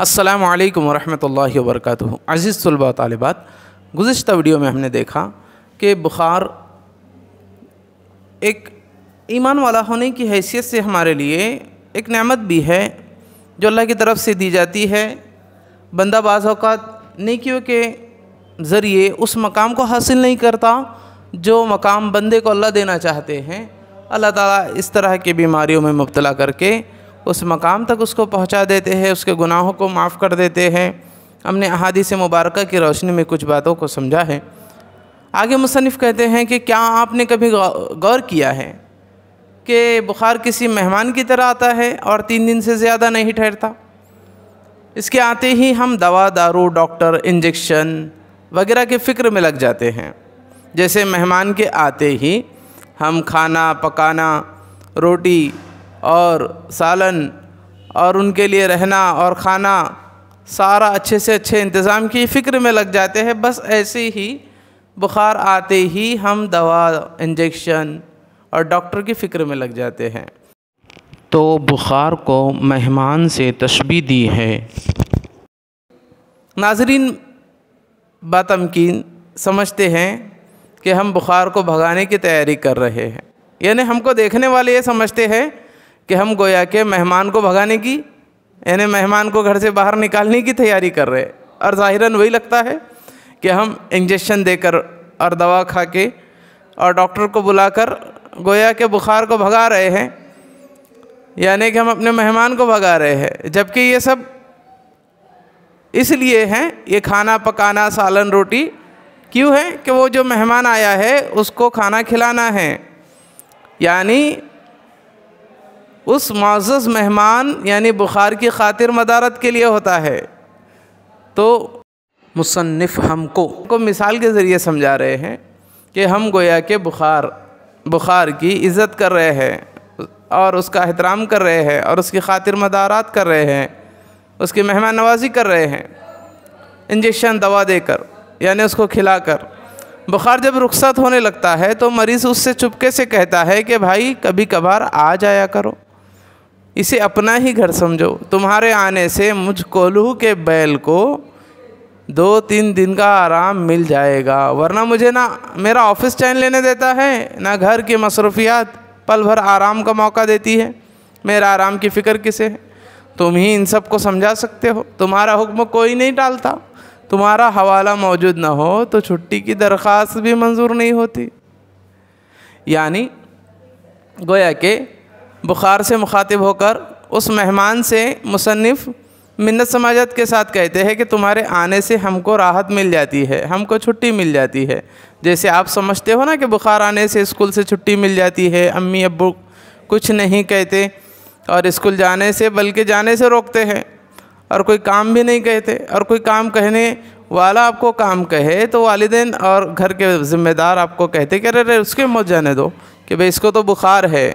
अस्सलामु अलैकुम वरहमतुल्लाहि वबरकातुहू। अज़ीज़ तलबा व तालिबात, गुज़िश्ता वीडियो में हमने देखा कि बुखार एक ईमान वाला होने की हैसियत से हमारे लिए एक नेमत भी है जो अल्लाह की तरफ से दी जाती है। बंदा बाज़ औक़ात नेकियों के ज़रिए उस मकाम को हासिल नहीं करता जो मकाम बंदे को अल्लाह देना चाहते हैं। अल्लाह ताला इस तरह की बीमारियों में मुब्तला करके उस मकाम तक उसको पहुंचा देते हैं, उसके गुनाहों को माफ़ कर देते हैं। हमने अहादीस मुबारका की रोशनी में कुछ बातों को समझा है। आगे मुसन्निफ़ कहते हैं कि क्या आपने कभी गौर किया है कि बुखार किसी मेहमान की तरह आता है और 3 दिन से ज़्यादा नहीं ठहरता। इसके आते ही हम दवा दारू, डॉक्टर, इंजेक्शन वगैरह के फ़िक्र में लग जाते हैं। जैसे मेहमान के आते ही हम खाना पकाना, रोटी और सालन और उनके लिए रहना और खाना सारा अच्छे से अच्छे इंतज़ाम की फ़िक्र में लग जाते हैं। बस ऐसे ही बुखार आते ही हम दवा, इंजेक्शन और डॉक्टर की फ़िक्र में लग जाते हैं। तो बुखार को मेहमान से तशबीह दी है। नाज़रीन, बात यकीन समझते हैं कि हम बुखार को भगाने की तैयारी कर रहे हैं, यानी हमको देखने वाले ये समझते हैं कि हम गोया के मेहमान को भगाने की, यानी मेहमान को घर से बाहर निकालने की तैयारी कर रहे हैं। और ज़ाहिरन वही लगता है कि हम इंजेक्शन देकर और दवा खा के और डॉक्टर को बुलाकर गोया के बुखार को भगा रहे हैं, यानी कि हम अपने मेहमान को भगा रहे हैं। जबकि ये सब इसलिए हैं, ये खाना पकाना, सालन, रोटी क्यों है कि वो जो मेहमान आया है उसको खाना खिलाना है, यानी उस मुअज़्ज़ज़ मेहमान यानी बुखार की खातिर मदारत के लिए होता है। तो मुसन्निफ़ हमको मिसाल के ज़रिए समझा रहे हैं कि हम गोया के बुखार की इज़्ज़त कर रहे हैं और उसका एहतराम कर रहे हैं और उसकी खातिर मदारत कर रहे हैं, उसकी मेहमान नवाजी कर रहे हैं, इंजेक्शन दवा देकर, यानी उसको खिलाकर। बुखार जब रुखसत होने लगता है तो मरीज़ उससे चुपके से कहता है कि भाई कभी कभार आ जाया करो, इसे अपना ही घर समझो। तुम्हारे आने से मुझ कोल्हू के बैल को 2-3 दिन का आराम मिल जाएगा, वरना मुझे ना मेरा ऑफिस चैन लेने देता है, ना घर की मसरूफियात पल भर आराम का मौका देती है। मेरा आराम की फ़िक्र किसे है? तुम ही इन सब को समझा सकते हो। तुम्हारा हुक्म कोई नहीं टालता। तुम्हारा हवाला मौजूद ना हो तो छुट्टी की दरख्वास्त भी मंजूर नहीं होती। यानी गोया के बुखार से मुखातिब होकर उस मेहमान से मुसन्निफ़ मिन्नत समाजत के साथ कहते हैं कि तुम्हारे आने से हमको राहत मिल जाती है, हमको छुट्टी मिल जाती है। जैसे आप समझते हो ना कि बुखार आने से स्कूल से छुट्टी मिल जाती है, अम्मी अब्बू कुछ नहीं कहते और स्कूल जाने से बल्कि जाने से रोकते हैं और कोई काम भी नहीं कहते। और कोई काम कहने वाला आपको काम कहे तो वालिदैन और घर के ज़िम्मेदार आपको कहते कि अरे उसके मत जाने दो कि भाई इसको तो बुखार है,